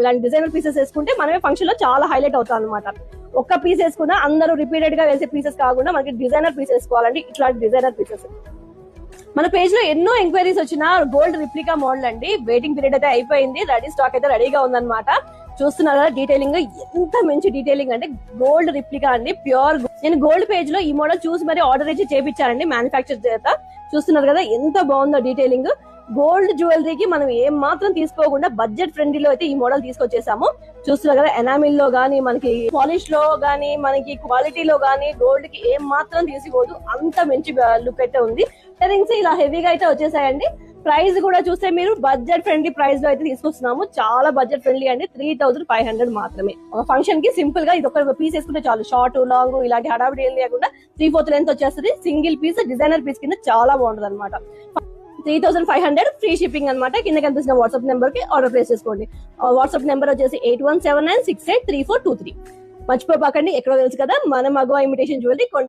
ఇలాంటి designer pieces వేసుకుంటే మనమే ఫంక్షన్ లో చాలా హైలైట్ అవుతాం అనమాట. ఒక్క పీస్ వేసుకున్నా అందరూ రిపీటెడ్ గా వేసే పీసెస్ కాకుండా మనకి డిజైనర్ పీస్ వేసుకోవాలండి. ఇట్లాంటి డిజైనర్ పీసెస్ మన పేజ్ లో ఎన్నో ఎంక్వైరీస్ వచ్చిన గోల్డ్ రిప్లికా మోడల్ అండి. వెయిటింగ్ పీరియడ్ అయితే అయిపోయింది, రెడీ స్టాక్ అయితే రెడీగా ఉందన్నమాట. చూస్తున్నారు కదా డీటెయిలింగ్, ఎంత మంచి డీటెయిలింగ్ అంటే గోల్డ్ రిప్లికా అండి, ప్యూర్. నేను గోల్డ్ పేజ్ లో ఈ మోడల్ చూసి మరి ఆర్డర్ ఇచ్చి చేపించానండి మ్యానుఫ్యాక్చర్ చేత. చూస్తున్నారు కదా ఎంత బాగుందో డీటెయిలింగ్. గోల్డ్ జ్యువెలరీకి మనం ఏం మాత్రం తీసుకోకుండా బడ్జెట్ ఫ్రెండ్లీలో అయితే ఈ మోడల్ తీసుకొచ్చేసాము. చూస్తున్నారు కదా ఎనామిల్ లో గానీ, మనకి పాలిష్ లో గానీ, మనకి క్వాలిటీలో గానీ గోల్డ్ కి ఏం మాత్రం తీసుకోదు, అంత మంచి లుక్ అయితే ఉంది. ఇయరింగ్స్ ఇలా హెవీగా అయితే వచ్చేసాయండి. ప్రైస్ కూడా చూస్తే మీరు బడ్జెట్ ఫ్రెండ్లీ ప్రైస్ లో అయితే తీసుకొస్తున్నాము. చాలా బడ్జెట్ ఫ్రెండ్లీ అండి, 3500 మాత్రమే. ఒక ఫంక్షన్ కి సింపుల్ గా ఇది ఒక పీస్ వేసుకుంటే చాలు. షార్ట్ లాంగ్ ఇలాంటి హడావిడి ఏం లేకుండా 3/4 లెంత్ వచ్చేస్తుంది. సింగిల్ పీస్ డిజైనర్ పీస్ కింద చాలా బాగుంటుంది అనమాట. 3500 ఫ్రీ షిప్పింగ్ అనమాట. కింద కనిపిస్తున్న వాట్సాప్ నెంబర్ కి ఆర్డర్ ప్లేస్ చేసుకోండి. వాట్సాప్ నెంబర్ వచ్చేసి 8179683423. మర్చిపోపాకండి, ఎక్కడో తెలుసు కదా మన మగవా ఇమిటేషన్ జ్యువెలరీ.